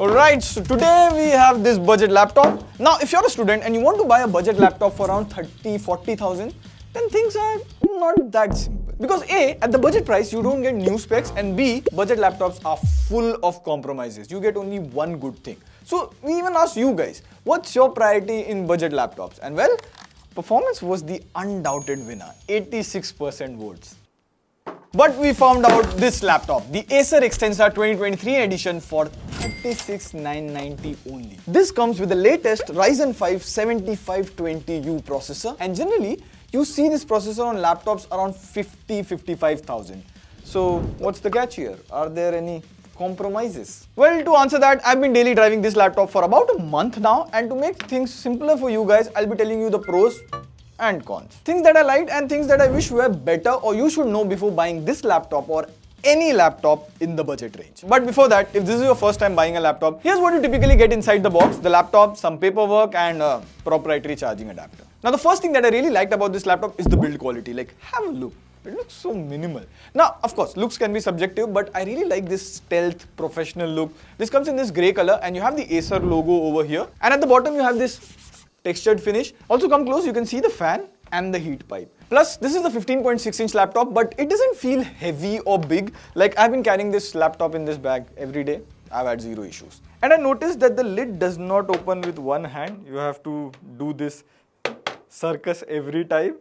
Alright, so today we have this budget laptop. Now, if you're a student and you want to buy a budget laptop for around 30,000-40,000, then things are not that simple. Because A, at the budget price, you don't get new specs, and B, budget laptops are full of compromises. You get only one good thing. So we even asked you guys, what's your priority in budget laptops? And well, performance was the undoubted winner, 86% votes. But we found out this laptop, the Acer Extensor 2023 edition for 36,990 only. This comes with the latest Ryzen 5 7520U processor, and generally you see this processor on laptops around 55,000. So what's the catch here? Are there any compromises? Well, to answer that, I've been daily driving this laptop for about a month now, and to make things simpler for you guys, I'll be telling you the pros and cons. Things that I liked and things that I wish were better or you should know before buying this laptop or any laptop in the budget range. But before that, if this is your first time buying a laptop, here's what you typically get inside the box: the laptop, some paperwork, and a proprietary charging adapter. Now, the first thing that I really liked about this laptop is the build quality. Like, have a look. It looks so minimal. Now, of course, looks can be subjective, but I really like this stealth, professional look. This comes in this grey color, and you have the Acer logo over here. And at the bottom, you have this textured finish. Also, come close, you can see the fan and the heat pipe. Plus, this is the 15.6-inch laptop, but it doesn't feel heavy or big. Like, I've been carrying this laptop in this bag every day. I've had zero issues. And I noticed that the lid does not open with one hand. You have to do this circus every time.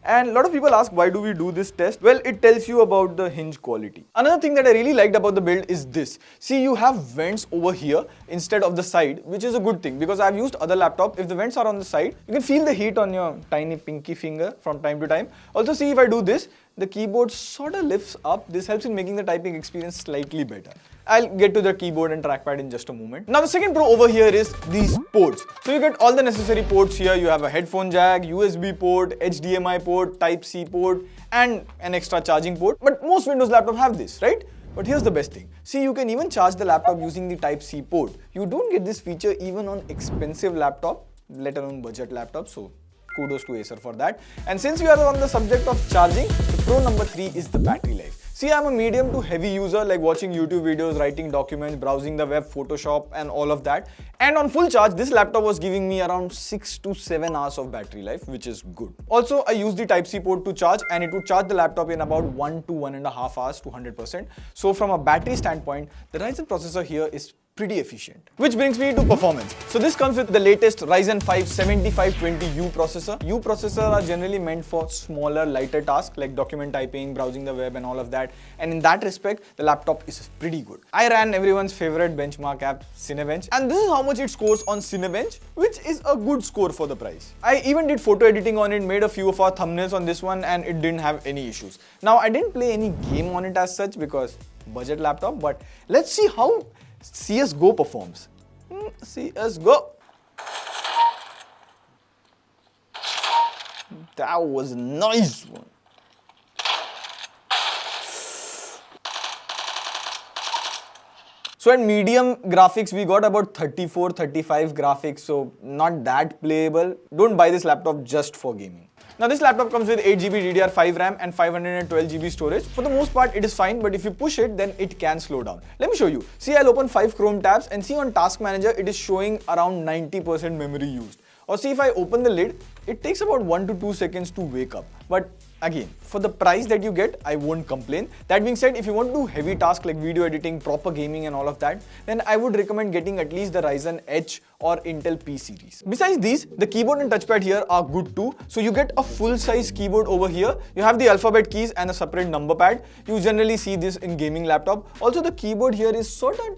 And a lot of people ask, why do we do this test? Well, it tells you about the hinge quality. Another thing that I really liked about the build is this. See, you have vents over here instead of the side, which is a good thing because I've used other laptops. If the vents are on the side, you can feel the heat on your tiny pinky finger from time to time. Also, see, if I do this, the keyboard sort of lifts up. This helps in making the typing experience slightly better. I'll get to the keyboard and trackpad in just a moment. Now, the second pro over here is these ports. So you get all the necessary ports here. You have a headphone jack, USB port, HDMI port, Type-C port, and an extra charging port. But most Windows laptops have this, right? But here's the best thing. See, you can even charge the laptop using the Type-C port. You don't get this feature even on expensive laptop, let alone budget laptops. So kudos to Acer for that. And since we are on the subject of charging, the pro number 3 is the battery life. See, I'm a medium to heavy user, like watching YouTube videos, writing documents, browsing the web, Photoshop, and all of that. And on full charge, this laptop was giving me around 6 to 7 hours of battery life, which is good. Also, I used the Type-C port to charge, and it would charge the laptop in about 1 to 1.5 hours to 100%. So from a battery standpoint, the Ryzen processor here is pretty efficient. Which brings me to performance. So this comes with the latest Ryzen 5 7520U processor. U processors are generally meant for smaller, lighter tasks like document typing, browsing the web, and all of that. And in that respect, the laptop is pretty good. I ran everyone's favorite benchmark app, Cinebench, and this is how much it scores on Cinebench, which is a good score for the price. I even did photo editing on it, made a few of our thumbnails on this one, and it didn't have any issues. Now, I didn't play any game on it as such because budget laptop, but let's see how CSGO performs. CSGO. That was a nice one. So at medium graphics, we got about 34, 35 graphics, so not that playable. Don't buy this laptop just for gaming. Now, this laptop comes with 8GB DDR5 RAM and 512GB storage. For the most part, it is fine, but if you push it, then it can slow down. Let me show you. See, I'll open 5 Chrome tabs and see on Task Manager, it is showing around 90% memory used. Or see, if I open the lid, it takes about 1 to 2 seconds to wake up. But again, for the price that you get, I won't complain. That being said, if you want to do heavy tasks like video editing, proper gaming and all of that, then I would recommend getting at least the Ryzen H or Intel P series. Besides these, the keyboard and touchpad here are good too. So you get a full-size keyboard over here. You have the alphabet keys and a separate number pad. You generally see this in gaming laptop. Also, the keyboard here is sort of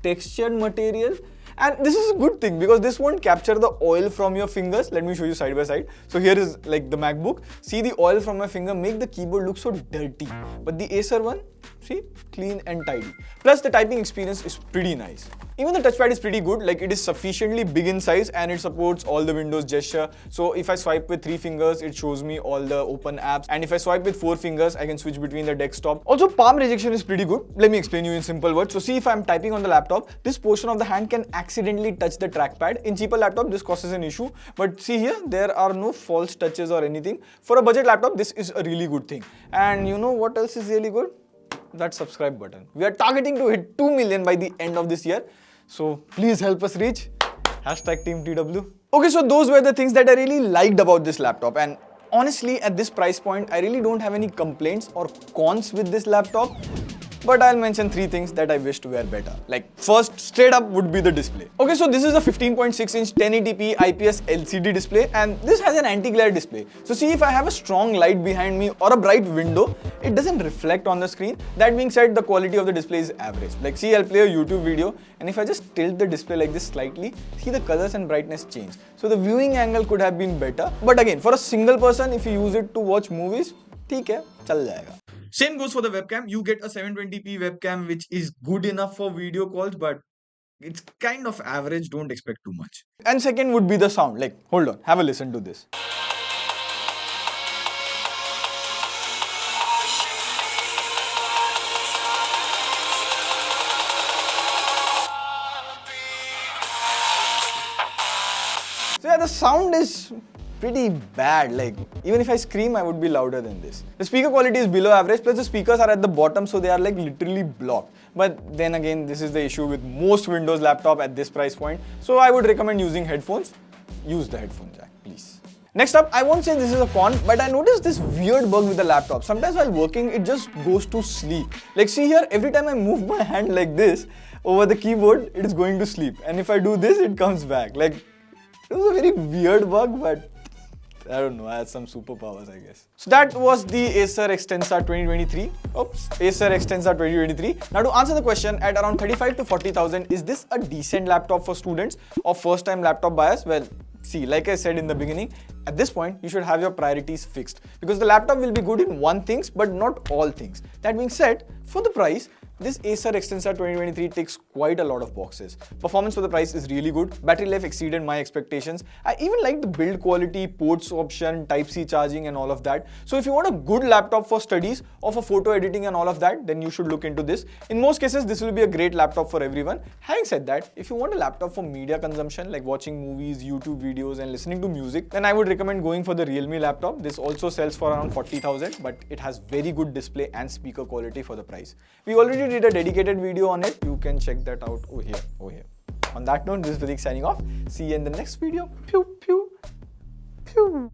textured material. And this is a good thing because this won't capture the oil from your fingers. Let me show you side by side. So here is like the MacBook. See, the oil from my finger make the keyboard look so dirty. But the Acer one, see, clean and tidy. Plus the typing experience is pretty nice. Even the touchpad is pretty good, like it is sufficiently big in size and it supports all the Windows gesture. So if I swipe with 3 fingers, it shows me all the open apps. And if I swipe with 4 fingers, I can switch between the desktop. Also, palm rejection is pretty good. Let me explain you in simple words. So see, if I'm typing on the laptop, this portion of the hand can accidentally touch the trackpad. In cheaper laptop, this causes an issue. But see here, there are no false touches or anything. For a budget laptop, this is a really good thing. And you know what else is really good? That subscribe button. We are targeting to hit 2 million by the end of this year. So please help us reach #TeamTW. Okay, so those were the things that I really liked about this laptop, and honestly at this price point I really don't have any complaints or cons with this laptop. But I'll mention 3 things that I wish to wear better. Like first, straight up would be the display. Okay, so this is a 15.6 inch 1080p IPS LCD display, and this has an anti-glare display. So see, if I have a strong light behind me or a bright window, it doesn't reflect on the screen. That being said, the quality of the display is average. Like see, I'll play a YouTube video, and if I just tilt the display like this slightly, see the colors and brightness change. So the viewing angle could have been better. But again, for a single person, if you use it to watch movies, ठीक है, चल जाएगा. Same goes for the webcam. You get a 720p webcam, which is good enough for video calls, but it's kind of average. Don't expect too much. And second would be the sound. Like, hold on, have a listen to this. So yeah, the sound is pretty bad. Like even if I scream, I would be louder than this. The speaker quality is below average, plus the speakers are at the bottom, so they are like literally blocked. But then again, this is the issue with most Windows laptop at this price point. So I would recommend using headphones. Use the headphone jack, please. Next up, I won't say this is a con, but I noticed this weird bug with the laptop. Sometimes while working, it just goes to sleep. Like see here, every time I move my hand like this over the keyboard, it is going to sleep. And if I do this, it comes back. Like it was a very weird bug, but I don't know, I had some superpowers, I guess. So that was the Acer Extensar 2023. Acer Extensar 2023. Now to answer the question, at around 35 to 40,000, is this a decent laptop for students or first-time laptop buyers? Well, see, like I said in the beginning, at this point, you should have your priorities fixed because the laptop will be good in one things, but not all things. That being said, for the price, this Acer Extensar 2023 ticks quite a lot of boxes. Performance for the price is really good. Battery life exceeded my expectations. I even like the build quality, ports option, Type-C charging and all of that. So if you want a good laptop for studies or for photo editing and all of that, then you should look into this. In most cases, this will be a great laptop for everyone. Having said that, if you want a laptop for media consumption like watching movies, YouTube videos and listening to music, then I would recommend going for the Realme laptop. This also sells for around 40,000, but it has very good display and speaker quality for the price. We already did a dedicated video on it. You can check that out over here. On that note, this is Pratik signing off. See you in the next video. Pew, pew, pew.